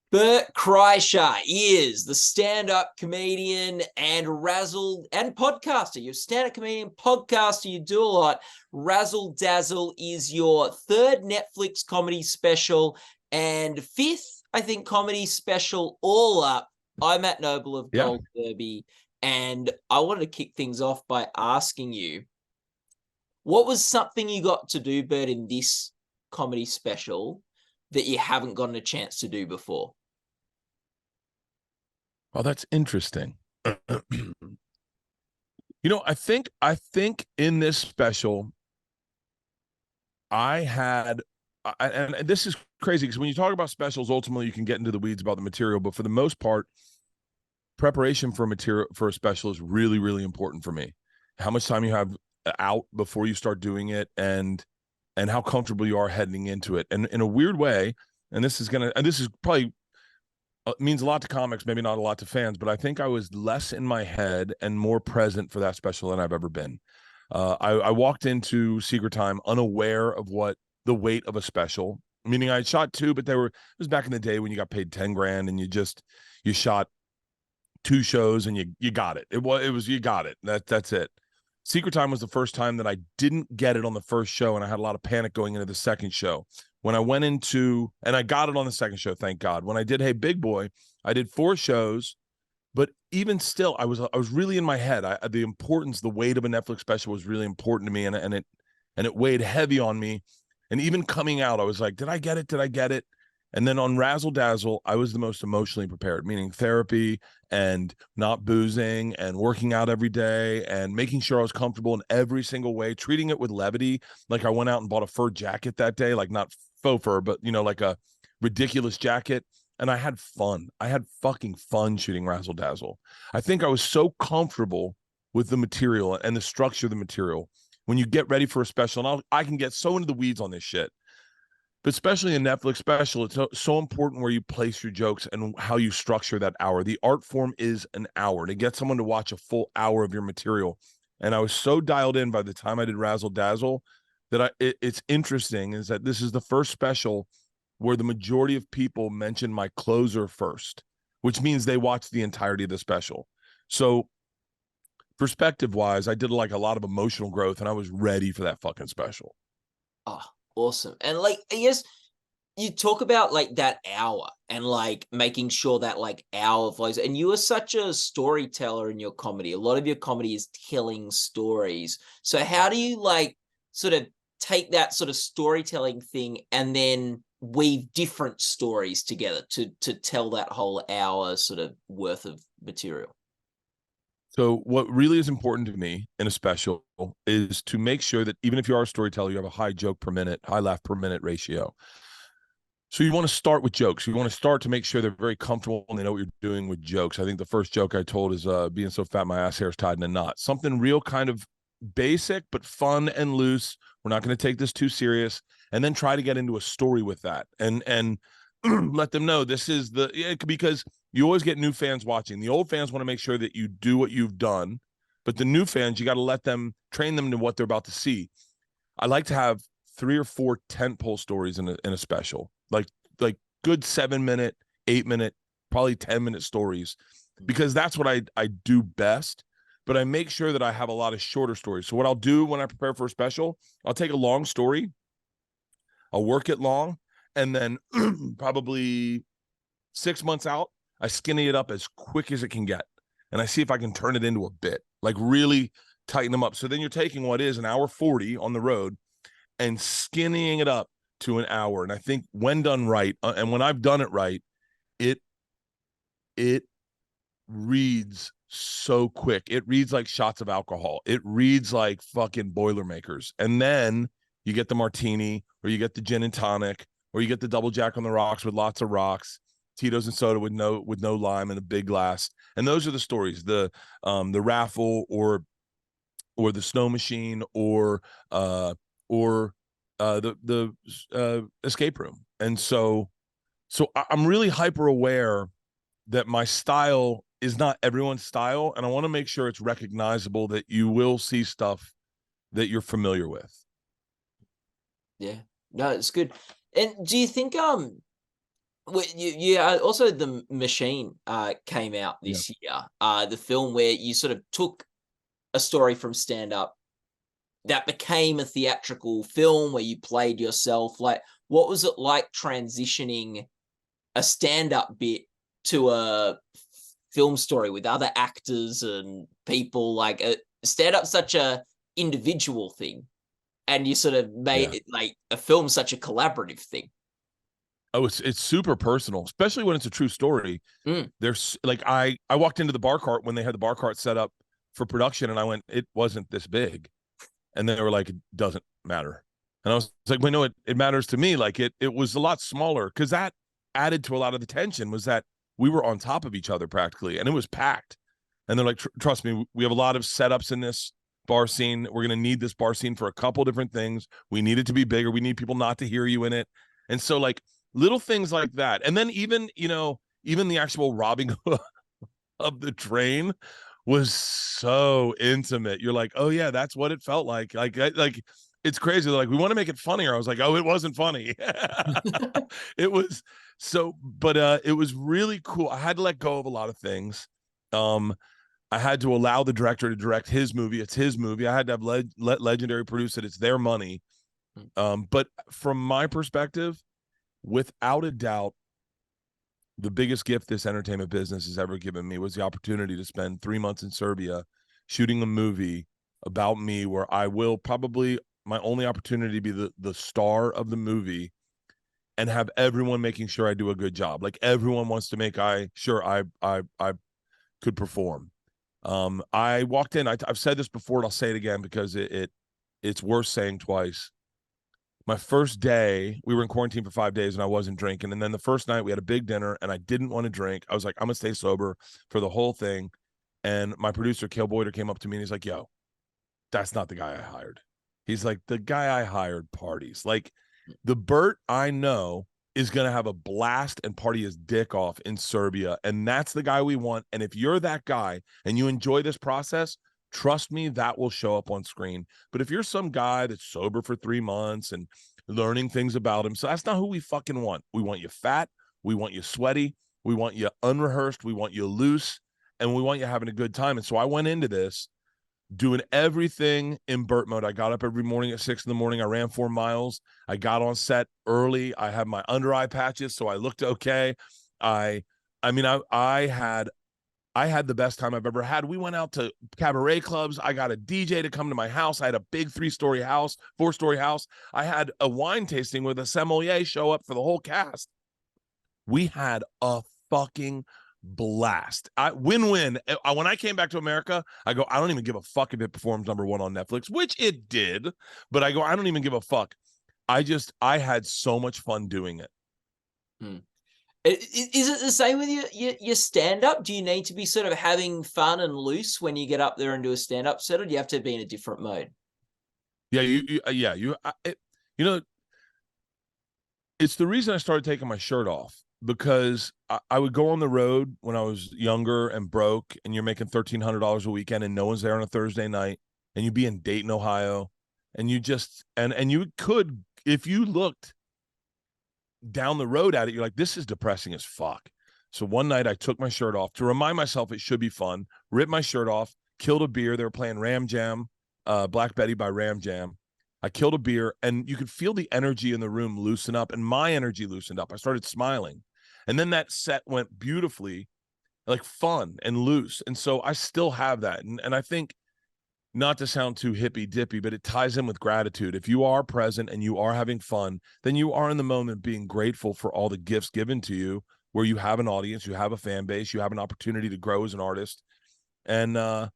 Bert Kreischer is the stand-up comedian and Razzle and podcaster. You're a stand-up comedian, podcaster, you do a lot. Razzle Dazzle is your third Netflix comedy special and fifth, I think, comedy special all up. I'm Matt Noble of Gold Derby, and I wanted to kick things off by asking you, what was something you got to do, Bert, in this comedy special that you haven't gotten a chance to do before? Oh, that's interesting. I think in this special, I had, and this is crazy because when you talk about specials, ultimately you can get into the weeds about the material, but for the most part, preparation for a special is really, really important for me. How much time you have out before you start doing it, and how comfortable you are heading into it. And in a weird way, and this is probably means a lot to comics, maybe not a lot to fans, but I think I was less in my head and more present for that special than I've ever been. I walked into Secret Time unaware of what the weight of a special, meaning I had shot two, but it was back in the day when you got paid 10 grand and you shot two shows and you got it. You got it. That's it. Secret Time was the first time that I didn't get it on the first show, and I had a lot of panic going into the second show. When I went into, and I got it on the second show, thank God. When I did Hey Big Boy, I did 4 shows, but even still, I was really in my head. The weight of a Netflix special was really important to me, and it weighed heavy on me. And even coming out, I was like, did I get it? Did I get it? And then on Razzle Dazzle, I was the most emotionally prepared, meaning therapy and not boozing and working out every day and making sure I was comfortable in every single way, treating it with levity. Like I went out and bought a fur jacket that day, like not faux fur, but like a ridiculous jacket. And I had fun. I had fucking fun shooting Razzle Dazzle. I think I was so comfortable with the material and the structure of the material. When you get ready for a special, and I can get so into the weeds on this shit, but especially a Netflix special, it's so important where you place your jokes and how you structure that hour. The art form is an hour to get someone to watch a full hour of your material. And I was so dialed in by the time I did Razzle Dazzle that it's interesting is that this is the first special where the majority of people mention my closer first, which means they watch the entirety of the special. So perspective wise, I did like a lot of emotional growth and I was ready for that fucking special. Oh, awesome. And like, I guess you talk about like that hour and like making sure that like hour flows. And you are such a storyteller in your comedy. A lot of your comedy is telling stories. So how do you like sort of take that sort of storytelling thing and then weave different stories together to tell that whole hour sort of worth of material? So what really is important to me in a special is to make sure that even if you are a storyteller, you have a high joke per minute, high laugh per minute ratio. So you want to start with jokes. You want to start to make sure they're very comfortable and they know what you're doing with jokes. I think the first joke I told is being so fat my ass hair is tied in a knot. Something real kind of basic but fun and loose. We're not going to take this too serious, and then try to get into a story with that and let them know this is because you always get new fans watching. The old fans want to make sure that you do what you've done, but the new fans, you got to train them to what they're about to see. I like to have 3 or 4 tentpole stories in a special, like good 7-minute, 8-minute, probably 10-minute stories, because that's what I do best. But I make sure that I have a lot of shorter stories. So what I'll do when I prepare for a special, I'll take a long story, I'll work it long, and then probably 6 months out, I skinny it up as quick as it can get. And I see if I can turn it into a bit, like really tighten them up. So then you're taking what is an hour 40 on the road and skinnying it up to an hour. And I think when done right, and when I've done it right, it reads so quick. It reads like shots of alcohol. It reads like fucking Boilermakers. And then you get the martini, or you get the gin and tonic, or you get the double Jack on the rocks with lots of rocks, Tito's and soda with no lime in a big glass. And those are the stories, the raffle, or the snow machine, or the escape room. And so I'm really hyper aware that my style is not everyone's style, and I want to make sure it's recognizable, that you will see stuff that you're familiar with. Yeah, no, it's good. And do you think Well, yeah. Also, The Machine came out Yeah. this year. The film where you sort of took a story from stand up that became a theatrical film where you played yourself. Like, what was it like transitioning a stand up bit to a film story with other actors and people? Like, stand up such a individual thing, and you sort of made Yeah. it like a film such a collaborative thing. Oh, it's super personal, especially when it's a true story. Mm. There's like I walked into the bar cart when they had the bar cart set up for production, and I went, it wasn't this big, and they were like, it doesn't matter, and I was like, wait, no, it matters to me. Like it was a lot smaller because that added to a lot of the tension was that we were on top of each other practically, and it was packed. And they're like, trust me, we have a lot of setups in this bar scene. We're going to need this bar scene for a couple different things. We need it to be bigger. We need people not to hear you in it. And so like little things like that. And then even, even the actual robbing of the train was so intimate. You're like, oh yeah, that's what it felt like. Like it's crazy. They're like, we want to make it funnier. I was like, oh, it wasn't funny. It was so, but it was really cool. I had to let go of a lot of things. I had to allow the director to direct his movie. It's his movie. I had to have let Legendary produce it. It's their money. But from my perspective, without a doubt, the biggest gift this entertainment business has ever given me was the opportunity to spend 3 months in Serbia shooting a movie about me where I will probably my only opportunity to be the star of the movie and have everyone making sure I do a good job. Like everyone wants to make sure I could perform. I walked in, I've said this before and I'll say it again because it's worth saying twice. My first day, we were in quarantine for 5 days and I wasn't drinking. And then the first night we had a big dinner and I didn't want to drink. I was like, I'm gonna stay sober for the whole thing. And my producer, Cale Boyder, came up to me and he's like, yo, that's not the guy I hired. He's like, the guy I hired parties. Like the Bert I know is going to have a blast and party his dick off in Serbia. And that's the guy we want. And if you're that guy and you enjoy this process, trust me, that will show up on screen. But if you're some guy that's sober for 3 months and learning things about him, so that's not who we fucking want. We want you fat. We want you sweaty. We want you unrehearsed. We want you loose. And we want you having a good time. And so I went into this doing everything in Bert mode. I got up every morning at 6 a.m. I ran 4 miles. I got on set early. I had my under eye patches, so I looked okay. I had the best time I've ever had. We went out to cabaret clubs. I got a DJ to come to my house. I had a big 4-story house. I had a wine tasting with a sommelier show up for the whole cast. We had a fucking blast. Win-win. When I came back to America, I go, I don't even give a fuck if it performs #1 on Netflix, which it did, but I go, I don't even give a fuck. I had so much fun doing it. Is it the same with your stand-up? Do you need to be sort of having fun and loose when you get up there and do a stand-up set, or do you have to be in a different mode? Yeah, it's the reason I started taking my shirt off, because I would go on the road when I was younger and broke, and you're making $1,300 a weekend and no one's there on a Thursday night, and you'd be in Dayton, Ohio, and you just and you could, if you looked down the road at it, you're like, this is depressing as fuck. So one night I took my shirt off to remind myself it should be fun, ripped my shirt off, killed a beer. They were playing Ram Jam, Black Betty by Ram Jam. I killed a beer, and you could feel the energy in the room loosen up, and my energy loosened up. I started smiling. And then that set went beautifully, like fun and loose. And so I still have that. And I think, not to sound too hippy dippy, but it ties in with gratitude. If you are present and you are having fun, then you are in the moment being grateful for all the gifts given to you, where you have an audience, you have a fan base, you have an opportunity to grow as an artist. And I'm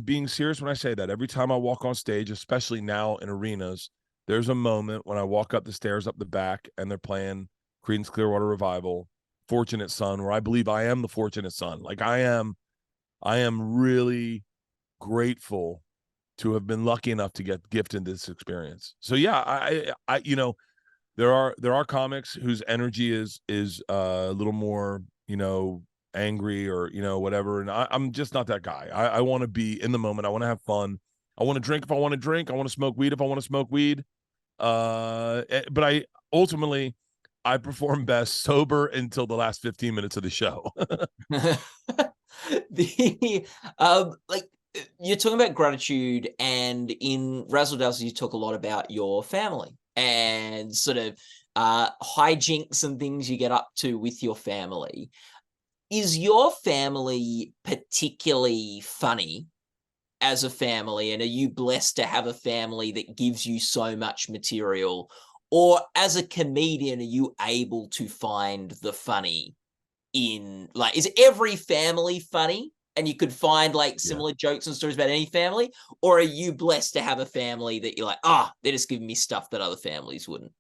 being serious when I say that. Every time I walk on stage, especially now in arenas, there's a moment when I walk up the stairs up the back and they're playing Creedence Clearwater Revival, Fortunate Son, where I believe I am the fortunate son. Like I am really grateful to have been lucky enough to get gifted this experience. So yeah, I there are comics whose energy is a little more, angry or whatever, and I'm just not that guy. I want to be in the moment. I want to have fun. I want to drink if I want to drink. I want to smoke weed if I want to smoke weed. But I I perform best sober until the last 15 minutes of the show. Like you're talking about gratitude, and in Razzle Dazzle you talk a lot about your family and sort of hijinks and things you get up to with your family. Is your family particularly funny as a family, and are you blessed to have a family that gives you so much material? Or as a comedian, are you able to find the funny in, like, is every family funny and you could find like Yeah. similar jokes and stories about any family? Or are you blessed to have a family that you're like, they're just giving me stuff that other families wouldn't?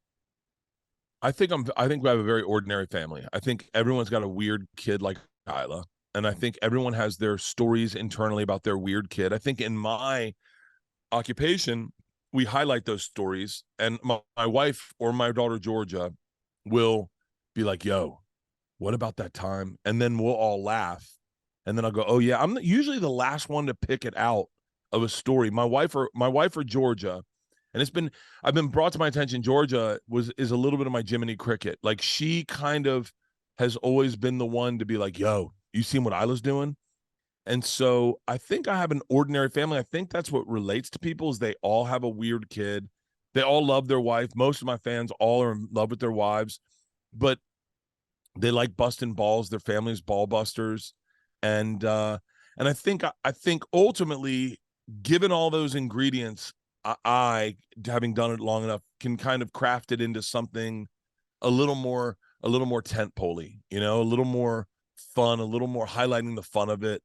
I think we have a very ordinary family. I think everyone's got a weird kid like Isla, and I think everyone has their stories internally about their weird kid. I think in my occupation, we highlight those stories, and my wife or my daughter Georgia will be like, "Yo, what about that time?" And then we'll all laugh, and then I'll go, "Oh yeah." I'm usually the last one to pick it out of a story. My wife or Georgia, and I've been brought to my attention. Georgia is a little bit of my Jiminy Cricket. Like, she kind of has always been the one to be like, "Yo, you seen what Isla's doing?" And so I think I have an ordinary family. I think that's what relates to people, is they all have a weird kid. They all love their wife. Most of my fans all are in love with their wives, but they like busting balls. Their family's ball busters. And I think ultimately, given all those ingredients, I, having done it long enough, can kind of craft it into something a little more tent-poley, a little more fun, a little more highlighting the fun of it.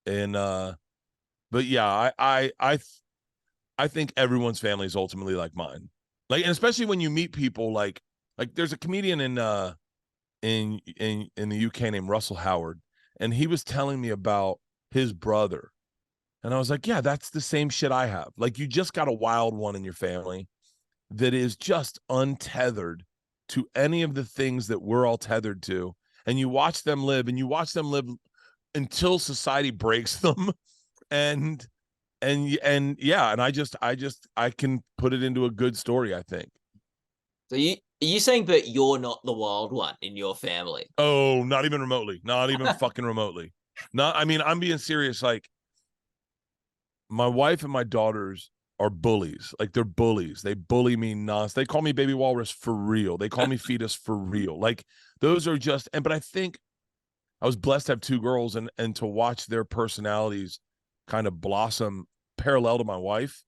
And but yeah, I think everyone's family is ultimately like mine. Like, and especially when you meet people like there's a comedian in the UK named Russell Howard, and he was telling me about his brother. And I was like, yeah, that's the same shit I have. Like, you just got a wild one in your family that is just untethered to any of the things that we're all tethered to. And you watch them live, until society breaks them. And yeah, and I can put it into a good story, I think. So are you saying, but you're not the wild one in your family? Oh, not even remotely. Not even fucking remotely. Not, I mean, I'm being serious. Like, my wife and my daughters are bullies. Like, they're bullies. They bully me nonstop. They call me baby walrus for real. They call me fetus for real. Like, those are just, but I think I was blessed to have two girls, and to watch their personalities kind of blossom parallel to my wife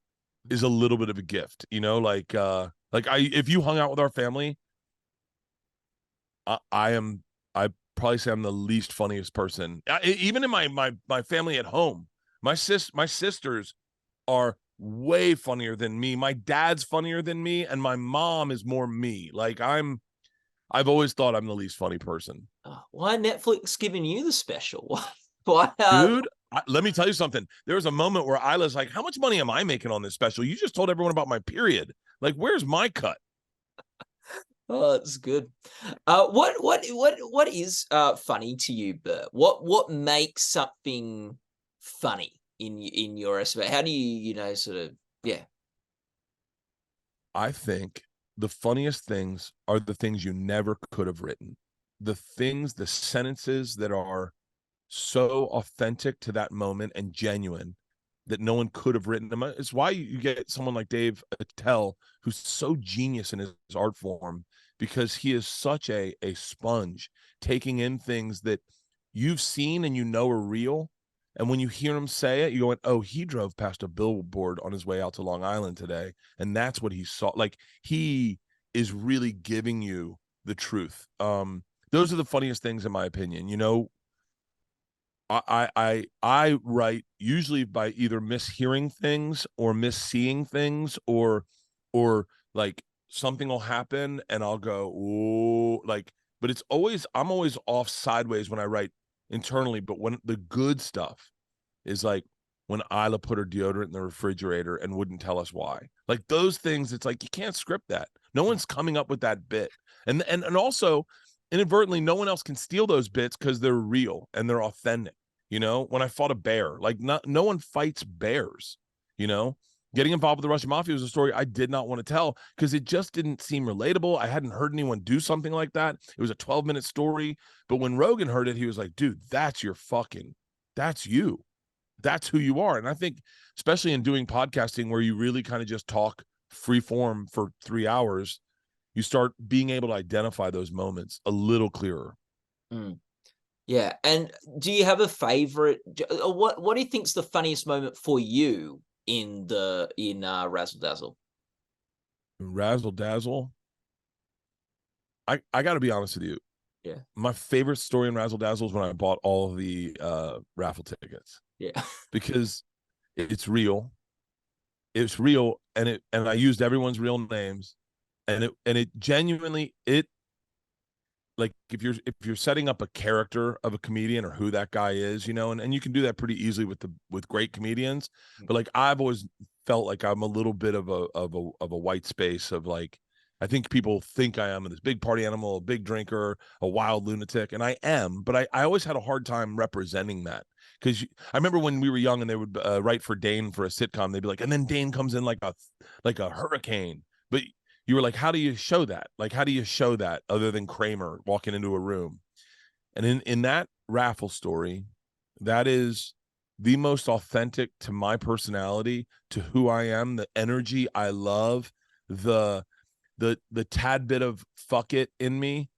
is a little bit of a gift, if you hung out with our family, I probably say I'm the least funniest person. Even in my family at home, my sisters are way funnier than me. My dad's funnier than me, and my mom is more me. Like, I've always thought I'm the least funny person. Why Netflix giving you the special? Why? Dude, let me tell you something. There was a moment where Isla's like, "How much money am I making on this special? You just told everyone about my period. Like, where's my cut?" Oh, that's good. What is funny to you, Bert? What makes something funny in your estimate? How do you sort of, yeah? I think the funniest things are the things you never could have written. The sentences that are so authentic to that moment and genuine that no one could have written them. It's why you get someone like Dave Attell, who's so genius in his art form, because he is such a sponge, taking in things that you've seen and are real. And when you hear him say it, you're going, "Oh, he drove past a billboard on his way out to Long Island today, and that's what he saw." Like, he is really giving you the truth. Those are the funniest things, in my opinion. I write usually by either mishearing things or misseeing things, or like something will happen and I'll go, "Oh," like, but I'm always off sideways when I write internally. But when the good stuff is like when Isla put her deodorant in the refrigerator and wouldn't tell us why. Like, those things, it's like, you can't script that. No one's coming up with that bit. And also, inadvertently, no one else can steal those bits because they're real and they're authentic. When I fought a bear, like, no one fights bears, you know Getting involved with the Russian mafia was a story I did not want to tell because it just didn't seem relatable. I hadn't heard anyone do something like that. It was a 12-minute story. But when Rogan heard it, he was like, dude, that's you. That's who you are. And I think, especially in doing podcasting where you really kind of just talk free form for 3 hours, you start being able to identify those moments a little clearer. Mm. Yeah. And do you have a favorite? What do you think's the funniest moment for you in Razzle Dazzle? Razzle Dazzle. I got to be honest with you. Yeah. My favorite story in Razzle Dazzle is when I bought all of the raffle tickets. Yeah. Because it's real. It's real, and I used everyone's real names, and it genuinely, like if you're setting up a character of a comedian or who that guy is, and you can do that pretty easily with great comedians, but like I've always felt like I'm a little bit of a white space of like, I think people think I am this big party animal, a big drinker, a wild lunatic, and I am, but I always had a hard time representing that. Because I remember when we were young and they would write for Dane for a sitcom, they'd be like, and then Dane comes in like a hurricane. But you were like, how do you show that? Like, how do you show that other than Kramer walking into a room? And in that raffle story, that is the most authentic to my personality, to who I am, the energy I love, the tad bit of fuck it in me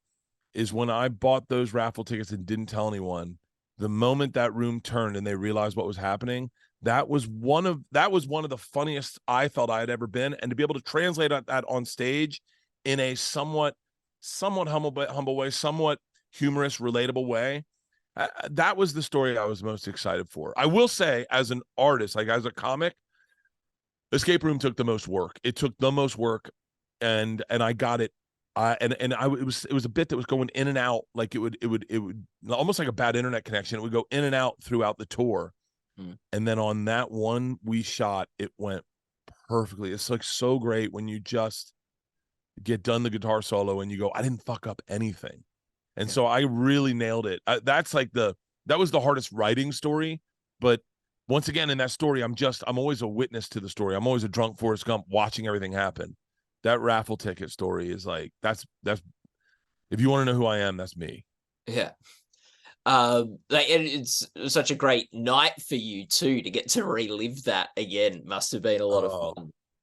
is when I bought those raffle tickets and didn't tell anyone. The moment that room turned and they realized what was happening, that was one of the funniest I felt I had ever been. And to be able to translate that on stage in a somewhat humble way, somewhat humorous, relatable way, that was the story I was most excited for. I will say, as an artist, like as a comic, Escape Room took the most work. It took the most work, and I got it. It was a bit that was going in and out, like it would almost like a bad internet connection. It would go in and out throughout the tour. And then on that one we shot, it went perfectly. It's like so great when you just get done the guitar solo and you go, I didn't fuck up anything. And so I really nailed it. That was the hardest writing story. But once again, in that story, I'm always a witness to the story. I'm always a drunk Forrest Gump watching everything happen. That raffle ticket story is like, that's if you want to know who I am, that's me. Yeah. Like it's such a great night for you too, to get to relive that again. Must have been a lot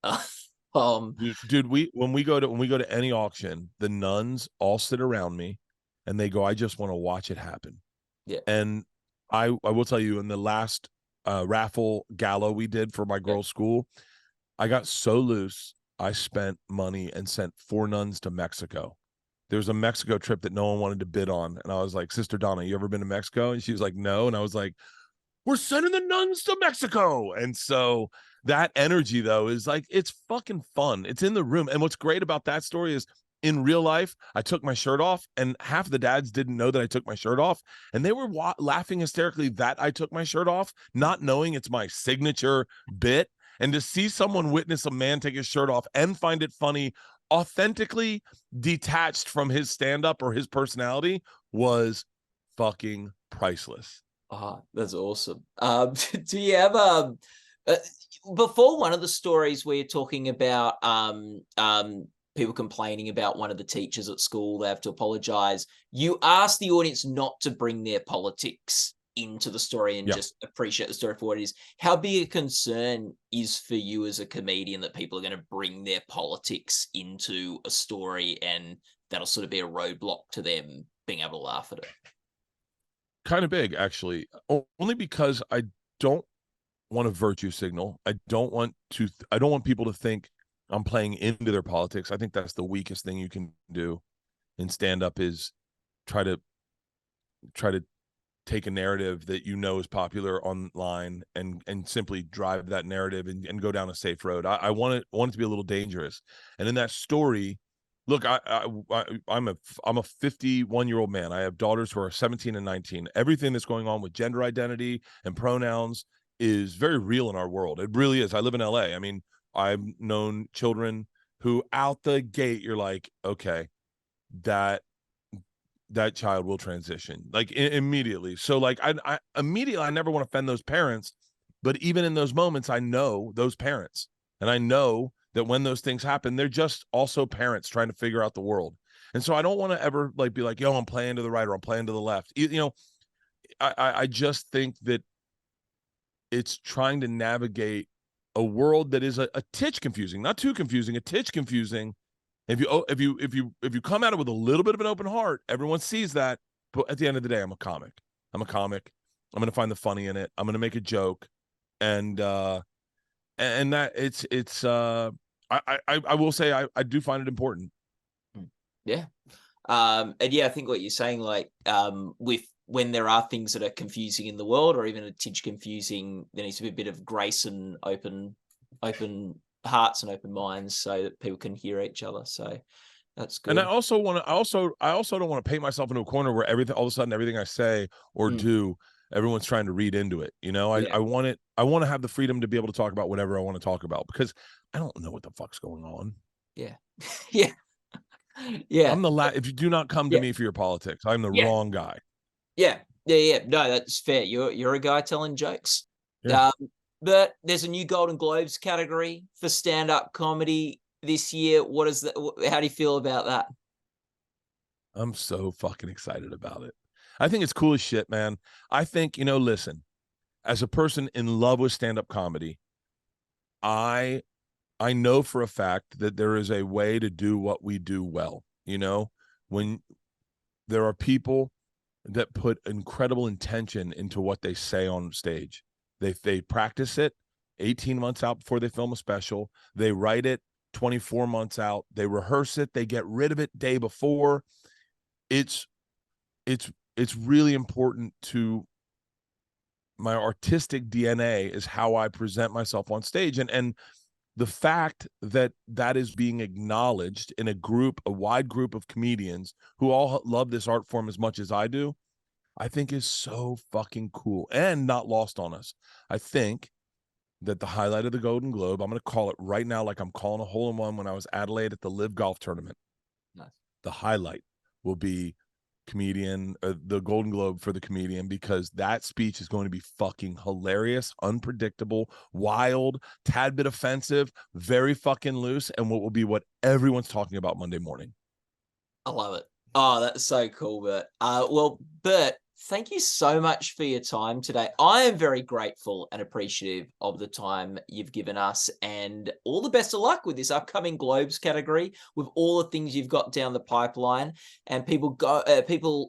of fun. Dude, when we go to any auction, the nuns all sit around me and they go, I just want to watch it happen. Yeah. And I will tell you, in the last raffle gala we did for my girls' school, I got so loose, I spent money and sent 4 nuns to Mexico. There was a Mexico trip that no one wanted to bid on. And I was like, Sister Donna, you ever been to Mexico? And she was like, no. And I was like, we're sending the nuns to Mexico. And so that energy, though, is like, it's fucking fun. It's in the room. And what's great about that story is, in real life, I took my shirt off, and half of the dads didn't know that I took my shirt off. And they were laughing hysterically that I took my shirt off, not knowing it's my signature bit. And to see someone witness a man take his shirt off and find it funny, authentically detached from his stand-up or his personality, was fucking priceless. That's awesome. Do you have before one of the stories where you're talking about people complaining about one of the teachers at school, they have to apologize, you ask the audience not to bring their politics into the story and just appreciate the story for what it is. How big a concern is for you as a comedian that people are going to bring their politics into a story, and that'll sort of be a roadblock to them being able to laugh at it? Kind of big, actually, only because I don't want a virtue signal. I don't want people to think I'm playing into their politics. I think that's the weakest thing you can do in stand-up, is try to take a narrative that is popular online and simply drive that narrative and go down a safe road. I want it to be a little dangerous. And in that story, look, I'm a 51-year-old man. I have daughters who are 17 and 19. Everything that's going on with gender identity and pronouns is very real in our world. It really is. I live in LA. I mean, I've known children who out the gate, you're like, okay, that child will transition like immediately. So like I immediately, I never want to offend those parents, but even in those moments, I know those parents, And I know that when those things happen, they're just also parents trying to figure out the world. And so I don't want to ever like be like, yo, I'm playing to the right or I'm playing to the left. You know, I just think that it's trying to navigate a world that is a titch confusing, not too confusing, a titch confusing. If you come at it with a little bit of an open heart, everyone sees that. But at the end of the day, I'm a comic. I'm going to find the funny in it. I'm going to make a joke, and that I will say I do find it important. Yeah. And yeah, I think what you're saying, like, with when there are things that are confusing in the world, or even a tinge confusing, there needs to be a bit of grace and open hearts and open minds, so that people can hear each other. So that's good. And I also don't want to paint myself into a corner where all of a sudden everything I say or do, everyone's trying to read into it. You know, I want to have the freedom to be able to talk about whatever I want to talk about, because I don't know what the fuck's going on. Yeah. Yeah. Yeah. I'm if you do not come to me for your politics, I'm the wrong guy. Yeah. No, that's fair. You're a guy telling jokes. Yeah. But there's a new Golden Globes category for stand-up comedy this year. How do you feel about that? I'm so fucking excited about it. I think it's cool as shit, man. I think, listen, as a person in love with stand-up comedy, I know for a fact that there is a way to do what we do well. When there are people that put incredible intention into what they say on stage. They practice it 18 months out before they film a special. They write it 24 months out. They rehearse it. They get rid of it day before. It's really important to my artistic DNA is how I present myself on stage. And the fact that is being acknowledged in a wide group of comedians who all love this art form as much as I do, I think is so fucking cool and not lost on us. I think that the highlight of the Golden Globe, I'm going to call it right now like I'm calling a hole-in-one when I was Adelaide at the Live Golf Tournament. Nice. The highlight will be the Golden Globe for the comedian, because that speech is going to be fucking hilarious, unpredictable, wild, tad bit offensive, very fucking loose, and what everyone's talking about Monday morning. I love it. Oh, that's so cool, Bert. Well, Bert, thank you so much for your time today. I am very grateful and appreciative of the time you've given us, and all the best of luck with this upcoming Globes category, with all the things you've got down the pipeline. And people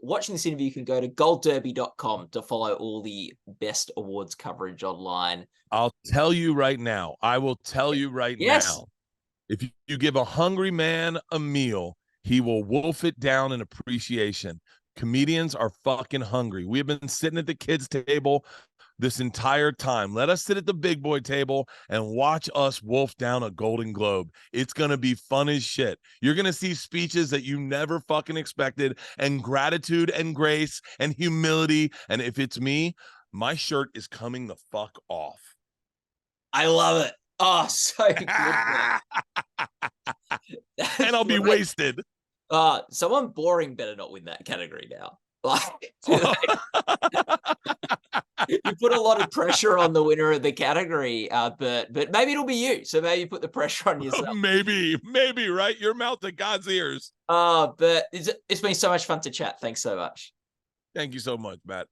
watching this interview can go to goldderby.com to follow all the best awards coverage online. I'll tell you right now. I will tell you right now. If you give a hungry man a meal, he will wolf it down in appreciation. Comedians are fucking hungry. We have been sitting at the kids' table this entire time. Let us sit at the big boy table and watch us wolf down a Golden Globe. It's going to be fun as shit. You're going to see speeches that you never fucking expected, and gratitude and grace and humility. And if it's me, my shirt is coming the fuck off. I love it. Oh, so good. And I'll be wasted. Someone boring better not win that category now. Like, you put a lot of pressure on the winner of the category, but maybe it'll be you. So maybe you put the pressure on yourself. Maybe, right? Your mouth to God's ears. But it's been so much fun to chat. Thanks so much. Thank you so much, Matt.